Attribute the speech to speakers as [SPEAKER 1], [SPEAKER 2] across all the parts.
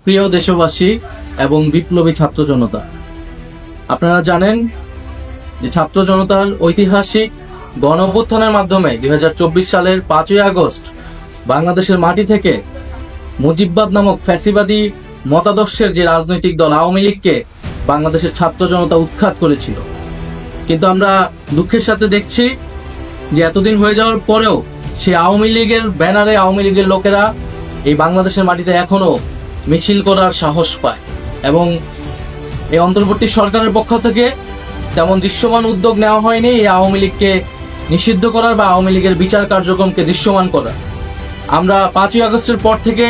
[SPEAKER 1] প্রিয় দেশবাসী এবং বিপ্লবী ছাত্র জনতা, আপনারা জানেন যে ছাত্র জনতার ঐতিহাসিক গণ অভ্যুত্থানের মাধ্যমে 2024 সালের 5ই আগস্ট বাংলাদেশের মাটি থেকে মুজিববাদ নামক ফ্যাসিবাদী মতাদর্শের যে রাজনৈতিক দল আওয়ামী লীগকে বাংলাদেশের ছাত্র জনতা উৎখাত করেছিল। কিন্তু আমরা দুঃখের সাথে দেখছি যে এতদিন হয়ে যাওয়ার পরেও সেই আওয়ামী লীগের ব্যানারে আওয়ামী লীগের লোকেরা এই বাংলাদেশের মাটিতে এখনো মিছিল করার সাহস পায় এবং এই অন্তর্বর্তী সরকারের পক্ষ থেকে তেমন দৃশ্যমান উদ্যোগ নেওয়া হয়নি এই আওয়ামী লীগকে নিষিদ্ধ করার বা আওয়ামী লীগের বিচার কার্যক্রমকে দৃশ্যমান করার। আমরা 5ই আগস্টের পর থেকে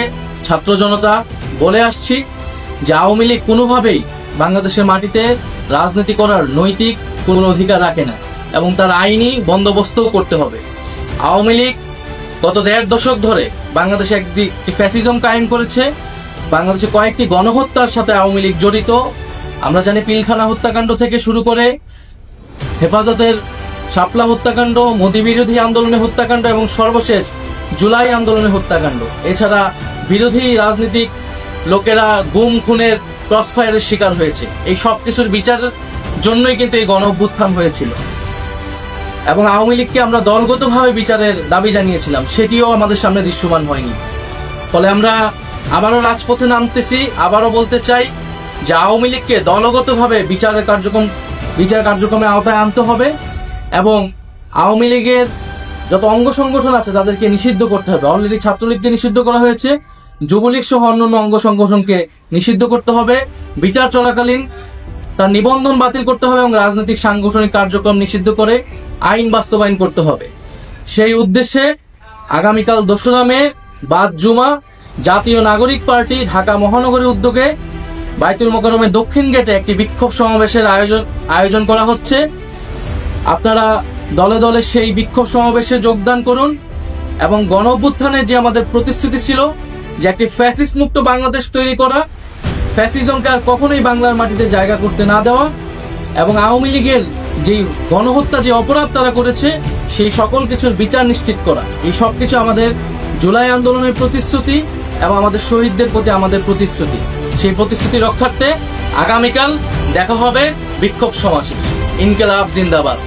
[SPEAKER 1] ছাত্র জনতা বলে আসছি যে আওয়ামী লীগ কোনোভাবেই বাংলাদেশের মাটিতে রাজনীতি করার নৈতিক কোনো অধিকার রাখে না এবং তার আইনি বন্দোবস্তও করতে হবে। আওয়ামী লীগ গত 1.5 দশক ধরে বাংলাদেশে একটি ফ্যাসিজম কায়েম করেছে। বাংলাদেশে কয়েকটি গণহত্যার সাথে আওয়ামী লীগ জড়িত। আমরা জানি পিলখানা হত্যাকাণ্ড থেকে শুরু করে হেফাজতের শাপলা হত্যাকাণ্ড, মোদী বিরোধী আন্দোলনের হত্যাকাণ্ড এবং সর্বশেষ জুলাই আন্দোলনের হত্যাকাণ্ড। এছাড়া বিরোধী রাজনীতিক লোকেরা গুম খুনের ক্রসফায়ারের শিকার হয়েছে। এই সব কিছুর বিচারের জন্যই কিন্তু এই গণ অভ্যুত্থান হয়েছিল এবং আওয়ামী লীগকে আমরা দলগতভাবে বিচারের দাবি জানিয়েছিলাম, সেটিও আমাদের সামনে দৃশ্যমান হয়নি। ফলে আমরা আবারও রাজপথে নামতেছি, আবারও বলতে চাই যে আওয়ামী লীগকে দলগতভাবে বিচার কার্যক্রমে আওতায় আনতে হবে এবং আওয়ামী লীগের যত অঙ্গ সংগঠন আছে তাদেরকে নিষিদ্ধ করতে হবে। অলরেডি ছাত্রলীগকে নিষিদ্ধ করা হয়েছে, যুবলীগ সহ অন্যান্য অঙ্গ সংগঠনকে নিষিদ্ধ করতে হবে। বিচার চলাকালীন তার নিবন্ধন বাতিল করতে হবে এবং রাজনৈতিক সাংগঠনিক কার্যক্রম নিষিদ্ধ করে আইন বাস্তবায়ন করতে হবে। সেই উদ্দেশ্যে আগামীকাল 2রা মে বাদ জুমা জাতীয় নাগরিক পার্টি ঢাকা মহানগরীর উদ্যোগে বায়তুল মোকাররমের দক্ষিণ গেটে একটি বিক্ষোভ সমাবেশের আয়োজন করা হচ্ছে। আপনারা দলে দলে সেই বিক্ষোভ সমাবেশে যোগদান করুন এবং গণ অভ্যুত্থানের যে আমাদের প্রতিশ্রুতি ছিল যে একটি ফ্যাসিস্ট মুক্ত বাংলাদেশ তৈরি করা, ফ্যাসিজমকে আর কখনোই বাংলার মাটিতে জায়গা করতে না দেওয়া এবং আওয়ামী লীগের যে গণহত্যা যে অপরাধ তারা করেছে সেই সকল কিছুর বিচার নিশ্চিত করা, এই সব কিছু আমাদের জুলাই আন্দোলনের প্রতিশ্রুতি এবং আমাদের শহীদদের প্রতি আমাদের প্রতিশ্রুতি। সেই প্রতিশ্রুতি রক্ষার্থে আগামীকাল দেখা হবে বিক্ষোভ সমাবেশে। ইনকিলাব জিন্দাবাদ।